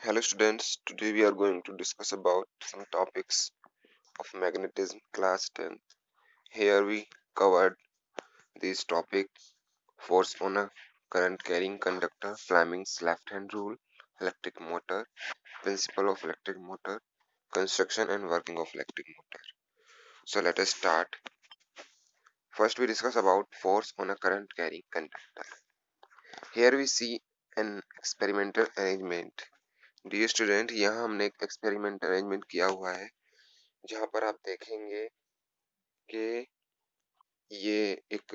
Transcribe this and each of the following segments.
Hello students, today we are going to discuss about some topics of magnetism class 10. Here we covered these topics: force on a current carrying conductor, Fleming's left hand rule, electric motor, principle of electric motor, construction and working of electric motor. So let us start. First we discuss about force on a current carrying conductor. Here we see an experimental arrangement. Dear student, यहाँ हमने एक experiment arrangement किया हुआ है जहाँ पर आप देखेंगे कि ये एक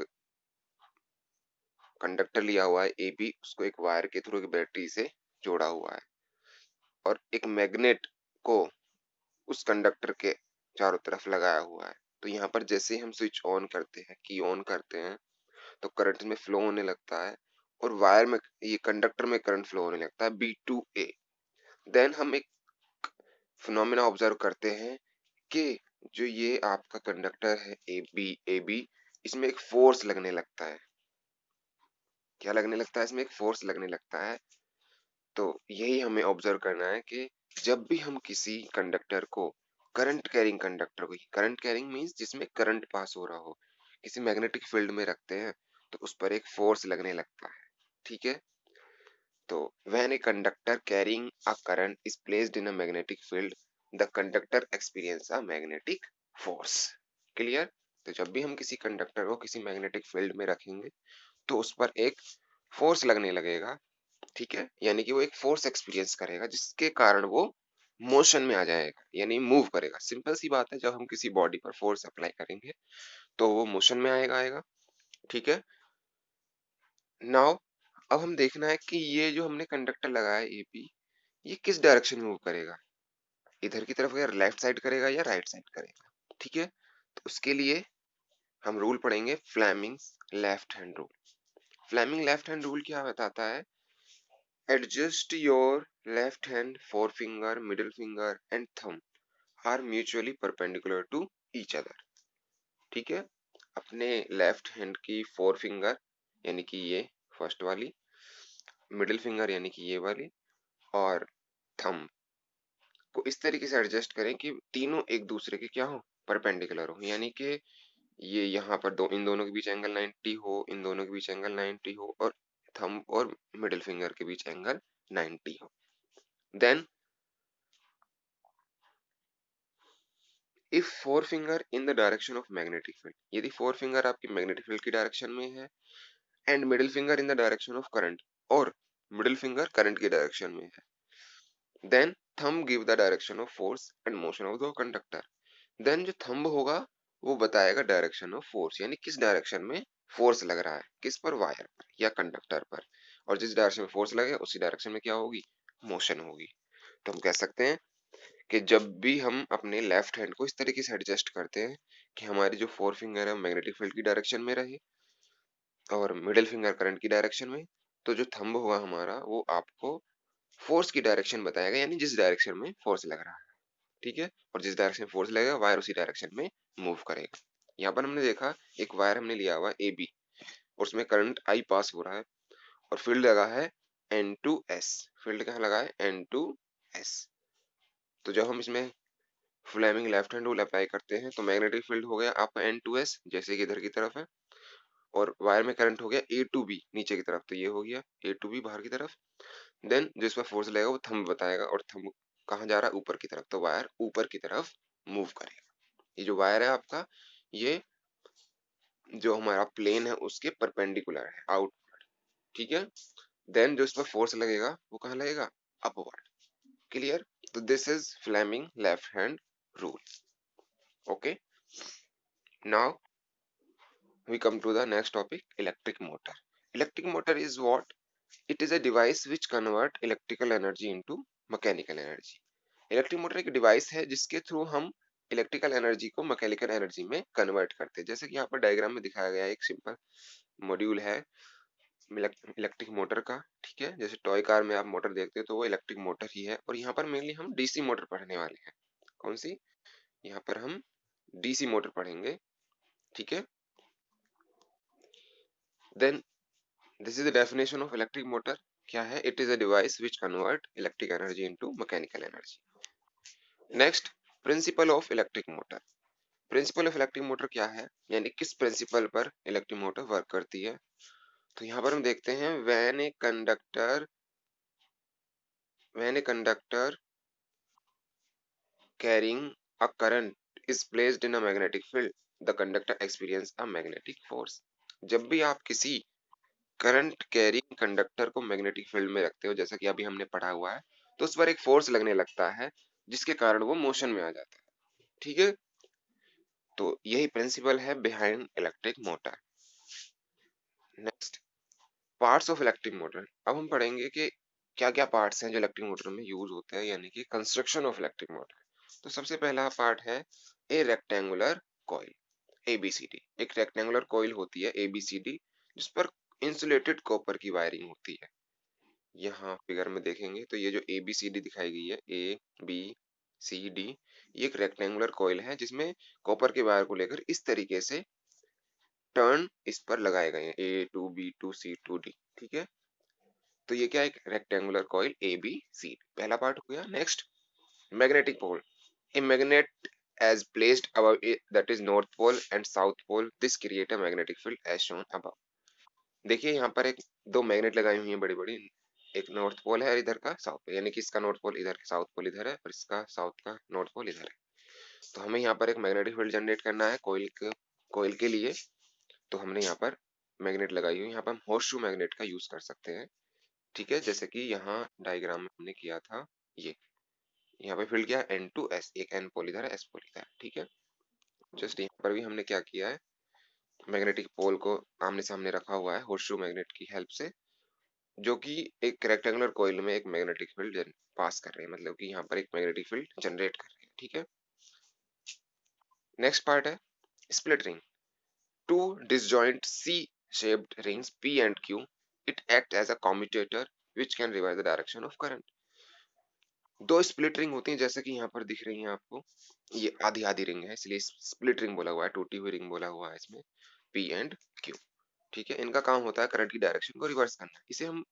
कंडक्टर लिया हुआ है AB, उसको एक वायर के थ्रू एक बैटरी से जोड़ा हुआ है और एक मैग्नेट को उस कंडक्टर के चारों तरफ लगाया हुआ है। तो यहाँ पर जैसे ही हम स्विच ऑन करते हैं, की ऑन करते हैं, तो करंट में फ्लो होने लगता है और वायर में, ये कंडक्टर में करंट फ्लो होने लगता है B2A। देन हम एक फिनोमेना ऑब्जर्व करते हैं कि जो ये आपका कंडक्टर है AB, इसमें एक फोर्स लगने लगता है। क्या लगने लगता है? इसमें एक फोर्स लगने लगता है। तो यही हमें ऑब्जर्व करना है कि जब भी हम किसी कंडक्टर को, करंट कैरिंग कंडक्टर को, करंट कैरिंग मींस जिसमें करंट पास हो रहा हो, किसी मैग्नेटिक फील्ड में रखते हैं तो उस पर एक फोर्स लगने लगता है। ठीक है, तो when a conductor carrying a current is placed in a magnetic field, the conductor experience a magnetic force. Clear? तो जब भी हम किसी कंडक्टर को किसी मैग्नेटिक फील्ड में रखेंगे तो उस पर एक फोर्स लगने लगेगा। ठीक है, यानी कि वो एक फोर्स एक्सपीरियंस करेगा जिसके कारण वो मोशन में आ जाएगा, यानी मूव करेगा। सिंपल सी बात है, जब हम किसी बॉडी पर फोर्स अप्लाई करेंगे तो वो मोशन में आएगा। ठीक है, नाउ अब हम देखना है कि ये जो हमने कंडक्टर लगाया है AB, ये किस डायरेक्शन में मूव करेगा, इधर की तरफ या लेफ्ट साइड करेगा या राइट साइड करेगा। ठीक है, तो उसके लिए हम रूल पढ़ेंगे, Fleming's left hand rule. Fleming left hand rule क्या बताता है? Adjust your left hand forefinger, middle finger and thumb are mutually perpendicular to each other. ठीक है, अपने लेफ्ट हैंड की फोर फिंगर यानी कि ये फर्स्ट वाली, मिडिल फिंगर यानी कि ये वाली, और थंब को इस तरीके से एडजस्ट करें कि तीनों एक दूसरे के क्या हो, परपेंडिकुलर हो। यानी कि ये यहाँ पर इन दोनों के बीच एंगल 90 हो, इन दोनों के बीच एंगल 90 हो, और थंब और मिडिल फिंगर के बीच एंगल 90 हो। Then if forefinger in the direction of magnetic field, यदि फोर फिंगर आपकी मैग्नेटिक फील्ड की डायरेक्शन में है, and middle finger in the direction of current, और मिडिल फिंगर करंट की डायरेक्शन में है, then thumb give the direction of force and motion of the conductor. Then जो थंब होगा वो बताएगा डायरेक्शन ऑफ फोर्स, यानी किस डायरेक्शन में फोर्स लग रहा है, किस पर, वायर पर या कंडक्टर पर, और जिस डायरेक्शन में फोर्स लगे उसी डायरेक्शन में क्या होगी, मोशन होगी। तो हम कह सकते हैं कि जब भी हम अपने लेफ्ट हैंड को इस तरीके से एडजस्ट करते हैं कि हमारी जो फोर फिंगर है मैग्नेटिक फील्ड की डायरेक्शन में रहे और मिडिल फिंगर करंट की डायरेक्शन में, तो जो थंब होगा हमारा वो आपको फोर्स की डायरेक्शन बताएगा, यानी जिस डायरेक्शन में फोर्स लग रहा है। ठीक है, और जिस डायरेक्शन में फोर्स लगेगा वायर उसी डायरेक्शन में मूव करेगा। यहाँ पर हमने देखा एक वायर हमने लिया हुआ AB और उसमें करंट I पास हो रहा है और फील्ड लगा है N2S। फील्ड कहाँ लगा है? N2S। तो जब हम इसमें Fleming left hand rule apply करते हैं तो मैग्नेटिक फील्ड हो गया आपका N2S, जैसे कि इधर की तरफ है, और वायर में करंट हो गया A2B नीचे की तरफ, तो ये हो गया A2B बाहर की तरफ। देन जो इस पर फोर्स लगेगा वो थंब बताएगा, और थंब कहाँ जा रहा है? ऊपर की तरफ, तो वायर ऊपर की तरफ मूव करेगा। ये जो वायर है आपका, ये जो हमारा प्लेन है उसके परपेंडिकुलर है, आउटवर्ड। ठीक है, देन जो इस पर फोर्स लगेगा वो कहाँ लगेगा? अपवर्ड। क्लियर? तो this is Fleming left hand rule. Okay, now we come to the next topic, electric motor. Electric motor is what? It is a device which convert electrical energy into mechanical energy. Electric motor एक device है जिसके through हम electrical energy को mechanical energy में convert करते हैं। जैसे कि यहाँ पर डायग्राम में दिखाया गया है, एक सिंपल मॉड्यूल है इलेक्ट्रिक मोटर का। ठीक है, जैसे टॉय कार में आप मोटर देखते हो तो वो इलेक्ट्रिक मोटर ही है, और यहाँ पर मेनली हम डीसी मोटर पढ़ने वाले हैं। कौन सी? यहाँ पर हम डीसी मोटर पढ़ेंगे। ठीक है, then this is the definition of electric motor, क्या है? It is a device which convert electric energy into mechanical energy. Next, principle of electric motor. Principle of electric motor क्या है, यानी किस प्रिंसिपल पर इलेक्ट्रिक मोटर वर्क करती है? तो यहाँ पर हम देखते हैं, when a conductor carrying a current is placed in a magnetic field, the conductor experience a magnetic force। जब भी आप किसी करंट कैरिंग कंडक्टर को मैग्नेटिक फील्ड में रखते हो, जैसा कि अभी हमने पढ़ा हुआ है, तो उस पर एक फोर्स लगने लगता है जिसके कारण वो मोशन में आ जाता है। ठीक है, तो यही प्रिंसिपल है behind electric motor. Next, parts of electric motor. अब हम पढ़ेंगे कि क्या क्या पार्ट्स हैं जो इलेक्ट्रिक मोटर में यूज होते हैं, यानी कि कंस्ट्रक्शन ऑफ इलेक्ट्रिक मोटर। तो सबसे पहला पार्ट है ए रेक्टेंगुलर कॉइल, एबीसीडी। एक रेक्टेंगुलर कॉइल होती है एबीसीडी, जिस पर इंसुलेटेड कॉपर की वायरिंग होती है। यहाँ फिगर में देखेंगे तो ये जो एबीसीडी दिखाई गई है, ए बी सी डी, ये एक रेक्टेंगुलर कॉइल है जिसमें कॉपर के वायर को लेकर इस तरीके से टर्न इस पर लगाए गए हैं, A to B to C to D. ठीक है, तो ये क्या है? एक rectangular coil A B C. पहला पार्ट हो गया। Next, magnetic pole. A magnet as placed above it, that is north pole and south pole, this create a magnetic field as shown above। देखिए यहाँ पर एक दो मैग्नेट लगाई हुई हैं बड़ी बड़ी, एक नॉर्थ पोल है और इधर का साउथ पोल, यानी कि इसका नॉर्थ पोल इधर, साउथ पोल इधर है, और इसका साउथ का नॉर्थ पोल इधर है। तो हमें यहाँ पर एक मैग्नेटिक फील्ड जनरेट करना है कोयल के लिए, तो हमने यहाँ पर मैग्नेट लगाई हुई। यहाँ पर हम हॉर्सशू मैग्नेट का यूज कर सकते हैं। ठीक है, जैसे कि यहाँ डायग्राम में हमने किया था, ये यहाँ पे फील्ड क्या है? एन टू एस, एक एन पोल इधर है, एस पोल इधर है। ठीक है, जस्ट यहाँ पर भी हमने क्या किया है, मैग्नेटिक पोल को आमने सामने रखा हुआ है हॉर्सशू मैग्नेट की हेल्प से, जो कि एक रेक्टेंगुलर कॉइल में एक मैग्नेटिक फील्ड पास कर रहे हैं, मतलब कि यहाँ पर एक मैग्नेटिक फील्ड जनरेट कर रहे हैं। ठीक है, नेक्स्ट पार्ट है split ring. Two disjoint C shaped rings P and Q, it act as a commutator which can reverse the direction of current। दो स्प्लिट रिंग होती हैं, जैसे कि यहाँ पर दिख रही हैं आपको, ये आधी आधी रिंग है इसलिए स्प्लिट रिंग बोला हुआ है, टूटी हुई रिंग बोला हुआ है इसमें, P एंड Q। ठीक है, इनका काम होता है करंट की डायरेक्शन को रिवर्स करना। इसे हम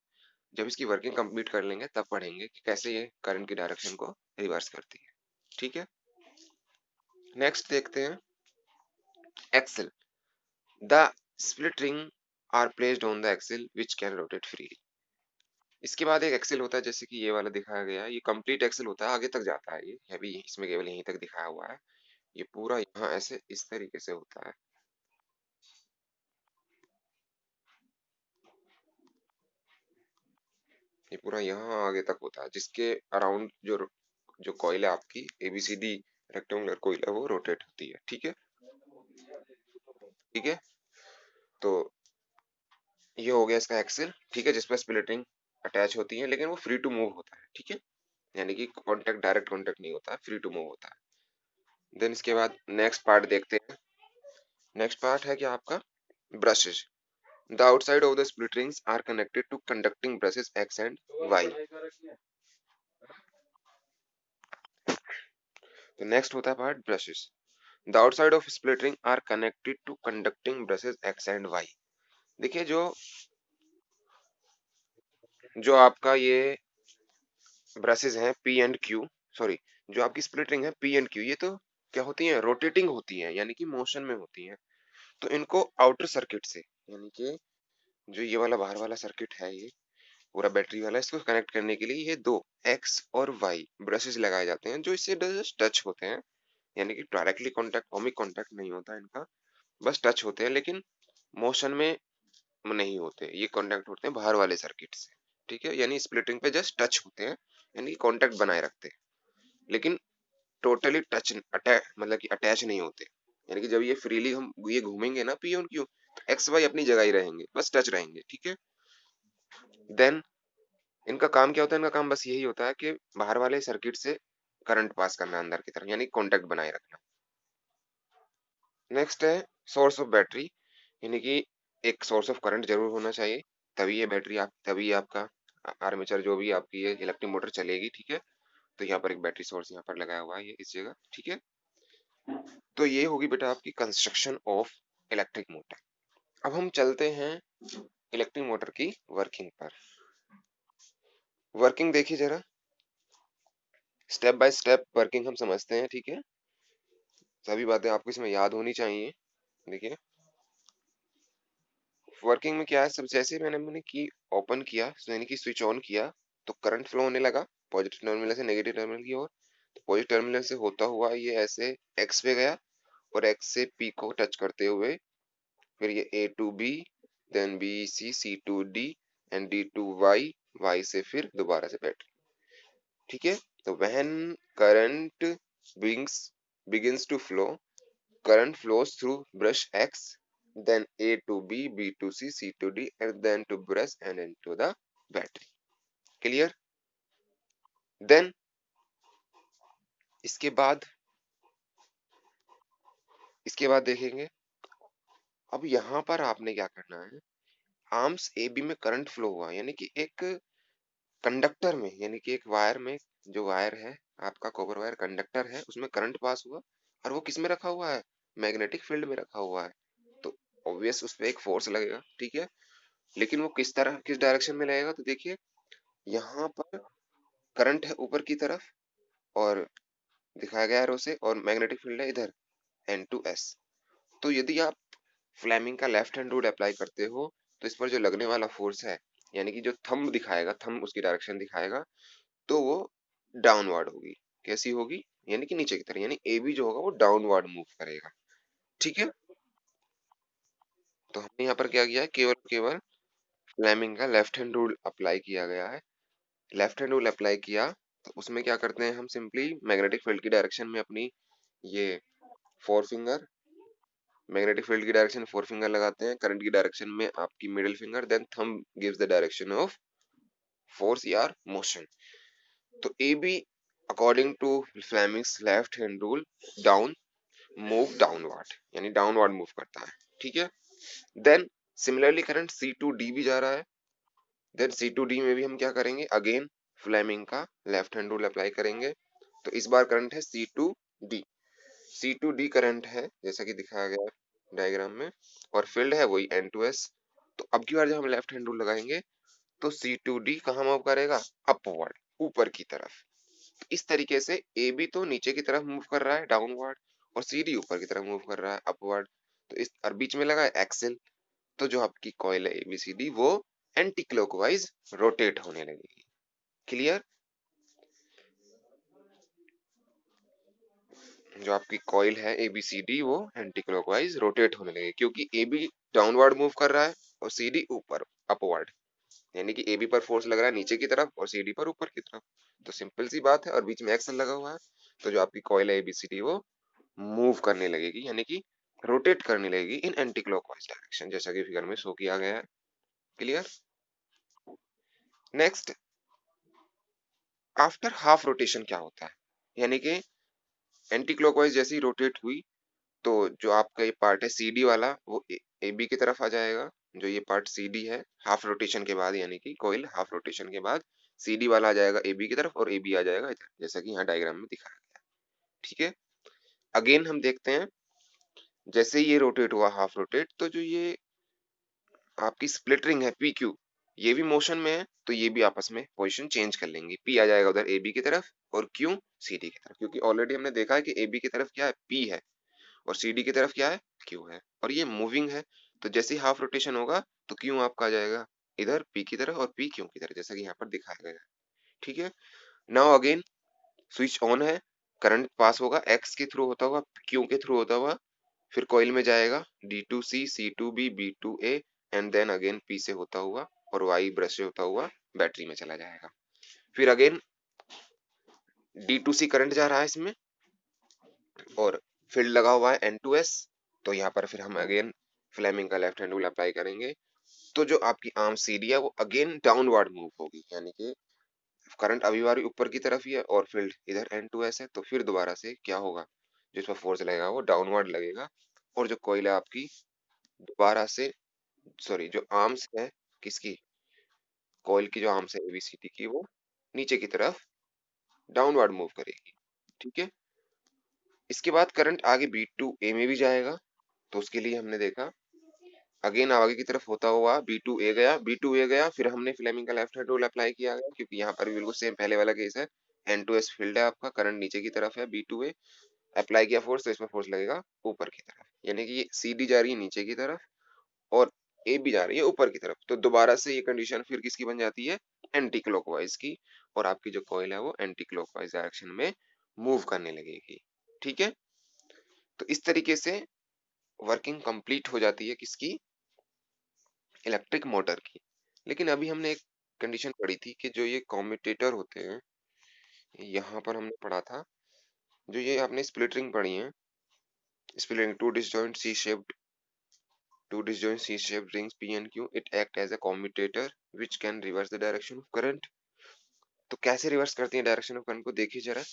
जब इसकी वर्किंग कंप्लीट कर लेंगे तब पढ़ेंगे कि कैसे ये करंट की डायरेक्शन को रिवर्स करती है। ठीक है, नेक्स्ट देखते हैं axle. The split ring are placed on the axle which can rotate freely. इसके बाद एक एक्सेल होता है, जैसे कि ये वाला दिखाया गया है, ये कंप्लीट एक्सेल होता है, आगे तक जाता है, ये भी इसमें केवल यहीं तक दिखाया हुआ है। ये पूरा यहाँ ऐसे इस तरीके से होता है। ये पूरा यहाँ आगे तक होता है, जिसके अराउंड जो कॉइल है आपकी एबीसीडी रेक्टेंगुलर कॉइल है, वो रोटेट होती है। ठीक है, ठीक है, तो ये हो गया इसका एक्सेल। ठीक है, जिसपे स्प्लिट रिंग अटैच होती है, लेकिन वो फ्री टू मूव होता है। ठीक है, यानी कि कांटेक्ट डायरेक्ट कांटेक्ट नहीं होता है, फ्री टू मूव होता है। देन इसके बाद नेक्स्ट पार्ट देखते हैं। नेक्स्ट पार्ट है क्या आपका brushes. The outside of the split rings are connected to conducting brushes X and Y। तो नेक्स्ट होता है part brushes. The outside of split ring are connected to conducting brushes X and Y। देखिए जो आपका ये brushes हैं P and Q, sorry, जो आपकी स्प्लिट रिंग है P एंड Q, ये तो क्या होती हैं? रोटेटिंग होती हैं, यानी कि मोशन में होती हैं। तो इनको आउटर सर्किट से, यानी कि जो ये वाला बाहर वाला सर्किट है, ये पूरा बैटरी वाला, इसको कनेक्ट करने के लिए ये दो X और Y ब्रशेस लगाए जाते हैं, जो इससे जस्ट टच होते हैं, यानी कि डायरेक्टली कांटेक्ट, ओमिक कांटेक्ट नहीं होता इनका, बस टच होते हैं, लेकिन मोशन में नहीं होते। ये कांटेक्ट होते हैं बाहर वाले सर्किट से। ठीक है, यानी स्प्लिटिंग पे जस्ट टच होते हैं, यानी कांटेक्ट बनाए रखते हैं, लेकिन टोटली टच मतलब कि अटैच नहीं होते। यानी कि जब ये फ्रीली हम ये घूमेंगे ना पी और क्यू, तो एक्स वाई अपनी जगह ही रहेंगे, बस टच रहेंगे। ठीक है, देन इनका काम क्या होता है? इनका काम बस यही होता है कि बाहर वाले सर्किट से करंट पास करना अंदर की तरफ, यानी कांटेक्ट बनाए रखना। नेक्स्ट है सोर्स ऑफ बैटरी, यानी कि एक सोर्स ऑफ करंट जरूर होना चाहिए, तभी आपका आर्मेचर जो भी आपकी ये इलेक्ट्रिक मोटर चलेगी। ठीक है, तो यहाँ पर एक बैटरी सोर्स यहाँ पर लगाया हुआ है, ये इस जगह। ठीक है, तो ये होगी बेटा आपकी कंस्ट्रक्शन ऑफ इलेक्ट्रिक मोटर। अब हम चलते हैं इलेक्ट्रिक मोटर की वर्किंग पर। वर्किंग देखिए जरा, स्टेप बाय स्टेप वर्किंग हम समझते हैं, ठीक है। सभी बातें आपको इसमें याद होनी चाहिए। देखिए वर्किंग में क्या है, सब जैसे मैंने की ओपन किया, यानी कि स्विच ऑन किया, तो करंट फ्लो होने लगा पॉजिटिव टर्मिनल से नेगेटिव टर्मिनल की ओर। तो पॉजिटिव टर्मिनल से होता हुआ ये ऐसे एक्स पे गया, और एक्स से पी को टच करते हुए फिर ये A to B, then B C, C to D, and D to Y, Y से फिर दोबारा से बैटरी, ठीक है। तो when current begins begins to flow, current flows through brush X, then A to B, B to C, C to D, and then to brush and into the battery. Clear? Then इसके बाद देखेंगे। अब यहाँ पर आपने क्या करना है, आर्म्स ए बी में करंट फ्लो हुआ, यानी कि एक कंडक्टर में, यानी कि एक वायर में, जो वायर है आपका कॉपर वायर कंडक्टर है, उसमें करंट पास हुआ, और वो किस में रखा हुआ है, मैग्नेटिक फील्ड में रखा हुआ है। तो ऑब्वियस उस पर एक फोर्स लगेगा, ठीक है। लेकिन वो किस तरह, किस डायरेक्शन में लगेगा, तो देखिए यहाँ पर करंट है ऊपर की तरफ, और दिखाया गया है उसे, और मैग्नेटिक फील्ड है इधर N2S। तो यदि आप फ्लेमिंग का लेफ्ट हैंड रूल अप्लाई करते हो, तो इस पर जो लगने वाला फोर्स है, यानी कि जो थंब दिखाएगा, थंब उसकी डायरेक्शन दिखाएगा, तो वो डाउनवर्ड होगी। कैसी होगी, यानी कि नीचे की तरफ, यानी ए बी जो होगा वो डाउनवर्ड मूव करेगा, ठीक है। तो हमने यहाँ पर क्या किया है, केवल केवल फ्लेमिंग का लेफ्ट हैंड रूल अप्लाई किया गया है। लेफ्ट हैंड रूल अप्लाई किया, तो उसमें क्या करते हैं हम, सिंपली मैग्नेटिक फील्ड की डायरेक्शन में अपनी ये फोर फिंगर, मैग्नेटिक फील्ड की डायरेक्शन फोर फिंगर लगाते हैं, करंट की डायरेक्शन में आपकी middle finger, then thumb gives the direction of force या मोशन। तो A B according to Fleming's left hand rule down move downward, यानी डाउनवर्ड मूव करता है, ठीक है। Then similarly current C to D भी जा रहा है, देन सी टू डी में भी हम क्या करेंगे, अगेन फ्लेमिंग का लेफ्ट हैंड रूल अप्लाई करेंगे। तो इस बार करंट है C to D, C to D current है जैसा कि दिखाया गया है डायग्राम में, और फील्ड है वही एन टू एस। तो अब की बार जब हम लेफ्ट हैंड रूल लगाएंगे, तो सी टू डी कहाँ मूव करेगा, अपवर्ड, ऊपर की तरफ। तो इस तरीके से ए बी तो नीचे की तरफ मूव कर रहा है डाउनवर्ड, और सी डी ऊपर की तरफ मूव कर रहा है अपवर्ड। तो इस और बीच में लगा है एक्सेल, तो जो आपकी कॉइल है एबीसीडी वो एंटी क्लॉकवाइज रोटेट होने लगेगी। क्लियर? जो आपकी कॉइल है एबीसीडी वो एंटी क्लॉकवाइज रोटेट होने लगेगी, क्योंकि एबी डाउनवर्ड मूव कर रहा है और सीडी ऊपर अपवर्ड, यानी कि एबी पर फोर्स लग रहा है नीचे की तरफ और सीडी पर ऊपर की तरफ। तो सिंपल सी बात है, और बीच में एक्सेल लगा हुआ है, तो जो आपकी कॉइल है एबीसीडी वो मूव करने लगेगी, यानी कि रोटेट करने लगेगी इन एंटी क्लॉकवाइज डायरेक्शन, जैसा कि फिगर में शो किया गया है। Clear? Next, after half rotation क्या होता है, यानी कि एंटी क्लॉकवाइज जैसी रोटेट हुई, तो जो आपका ये पार्ट है सीडी वाला वो ए बी की तरफ आ जाएगा। जो ये पार्ट सीडी है हाफ रोटेशन के बाद, यानी कि कोइल हाफ रोटेशन के बाद सीडी वाला आ जाएगा ए बी की तरफ, और ए बी आ जाएगा इधर, जैसा कि यहाँ डायग्राम में दिखाया गया है, ठीक है। अगेन हम देखते हैं, जैसे ये रोटेट हुआ हाफ रोटेट, तो जो ये आपकी स्प्लिट रिंग है पी क्यू, ये भी मोशन में है, तो ये भी आपस में पोजीशन चेंज कर लेंगे, पी आ जाएगा उधर ए बी की तरफ, और क्यू सी डी की तरफ, क्योंकि ऑलरेडी हमने देखा है कि ए बी की तरफ क्या है, पी है, और सी डी की तरफ क्या है, क्यू है, और ये मूविंग है। तो जैसे ही हाफ रोटेशन होगा, तो क्यू आपका आ जाएगा इधर पी की तरफ, और पी क्यू की तरफ, जैसा कि यहाँ पर दिखाया गया है, ठीक है। नाउ अगेन स्विच ऑन है, करंट पास होगा एक्स के थ्रू होता हुआ, क्यू के थ्रू होता हुआ, फिर कॉइल में जाएगा D to C, C to B, B to A, and then again P से होता हुआ और वाई ब्रश से होता हुआ बैटरी में चला जाएगा। फिर again D to C current जा रहा है इसमें, और फील्ड लगा हुआ है एन टू एस। तो यहाँ पर फिर हम अगेन फ्लेमिंग का लेफ्ट हैंड रूल अप्लाई करेंगे, तो जो आपकी आर्म सीडी है वो अगेन डाउनवर्ड मूव होगी, यानी कि करंट अभी बार ऊपर की तरफ ही है और फील्ड इधर एन टू एस है, तो फिर दोबारा से क्या होगा, जिस पर फोर्स लगेगा वो डाउनवर्ड लगेगा, और जो कॉइल है आपकी दोबारा से, सॉरी जो आर्म्स है किसकी, कॉइल की जो आर्म्स है एबीसीडी की, वो नीचे की तरफ डाउनवर्ड मूव करेगी, ठीक है। इसके बाद करंट आगे बी टू ए में भी जाएगा, तो उसके लिए हमने देखा अगेन आगे की तरफ होता हुआ B2A गया, B2A गया, फिर हमने फ्लेमिंग का लेफ्ट हैंड रूल अप्लाई किया गया, क्योंकि यहाँ पर भी बिल्कुल सेम पहले वाला केस है। N2S फील्ड है आपका, करंट नीचे की तरफ है, B2A अप्लाई किया फोर्स, तो इसमें फोर्स लगेगा ऊपर की तरफ, यानी कि ये CD जा रही है नीचे की तरफ और ए भी जा रही है ऊपर की तरफ। तो दोबारा से ये कंडीशन फिर किसकी बन जाती है, एंटी क्लॉकवाइज की, और आपकी जो कॉइल है वो एंटी क्लॉकवाइज डायरेक्शन में मूव करने लगेगी। ठीक है, तो इस तरीके से वर्किंग कंप्लीट हो जाती है किसकी, इलेक्ट्रिक मोटर की। लेकिन अभी हमने एक कंडीशन पढ़ी थी कि जो ये कॉम्यूटेटर होते हैं, यहाँ पर हमने पढ़ा था, जो ये आपने स्प्लिट रिंग पढ़ी है, split ring two disjoint C-shaped rings P and Q, it act as a commutator which can reverse the direction of current। तो कैसे रिवर्स करती है डायरेक्शन ऑफ करंट को, देखिए जरा।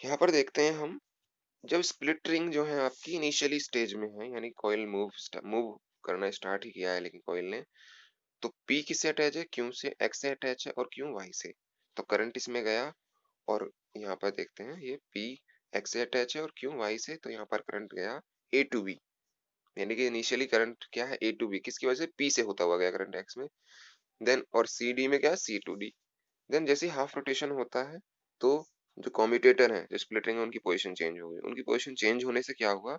यहाँ पर देखते हैं हम, जब स्प्लिट रिंग जो है आपकी इनिशियली स्टेज में है, यानी कॉइल मूव करना स्टार्ट ही किया है लेकिन कॉइल ने, तो P किससे अटैच है, Q से, X से अटैच है और Q Y से। तो करंट इसमें गया और यहाँ पर देखते हैं ये P X से अटैच है और Q Y से, तो यहाँ पर करंट गया A to B, यानी कि इनिशियली करंट क्या है A to B, किसकी वजह से, P से होता हुआ गया करंट X में। देन और CD में क्या है, C to D। देन जैसे हाफ रोटेशन होता है, तो जो कॉम्यूटेटर है, जो स्प्लिट रिंग है, उनकी पोजीशन चेंज हो गई। उनकी पोजीशन चेंज होने से क्या हुआ,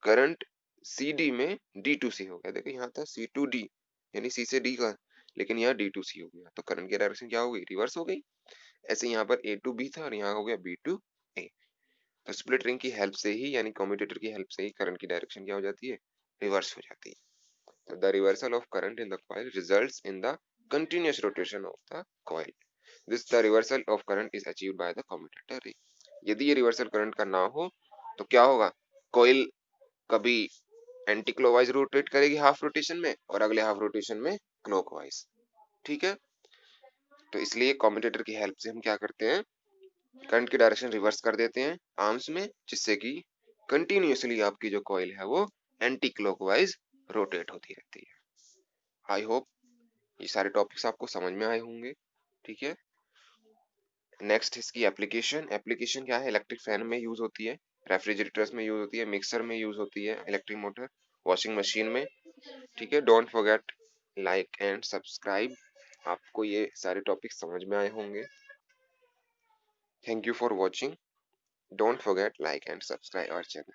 करंट CD में D to C हो गया। देखो यहाँ था C to D, यानी C से D का, लेकिन यहाँ D to C हो गया, तो करंट की डायरेक्शन क्या हो गई, रिवर्स हो गई। ऐसे यहाँ पर A to B था और यहाँ हो गया B to A। तो स्प्लिट रिंग की हेल्प से ही, यानी कॉम्यूटेटर की हेल्प से ही करंट की डायरेक्शन क्या हो जाती है, रिवर्स हो जाती है। So the reversal of current in the coil results in the continuous rotation of the coil. This the reversal of current is achieved by the commutator ring. यदि ये रिवर्सल करंट का ना हो तो क्या होगा, कॉइल कभी एंटी क्लॉकवाइज रोटेट करेगी हाफ रोटेशन में और अगले हाफ रोटेशन में क्लॉकवाइज। ठीक है, तो इसलिए कॉम्यूटेटर की हेल्प से हम क्या करते हैं, करंट की डायरेक्शन रिवर्स कर देते हैं आर्म्स में, जिससे कि कंटिन्यूअसली आपकी जो कॉइल है वो एंटी क्लॉकवाइज रोटेट होती रहती है। आई होप ये सारे टॉपिक्स आपको समझ में आए होंगे। ठीक है, नेक्स्ट इसकी एप्लीकेशन। एप्लीकेशन क्या है, इलेक्ट्रिक फैन में यूज होती है, रेफ्रिजरेटर्स में यूज होती है, मिक्सर में यूज होती है इलेक्ट्रिक मोटर, वॉशिंग मशीन में। ठीक है, don't forget like and subscribe. आपको ये सारे टॉपिक्स समझ में आए होंगे। Thank you for watching, don't forget like and subscribe our channel.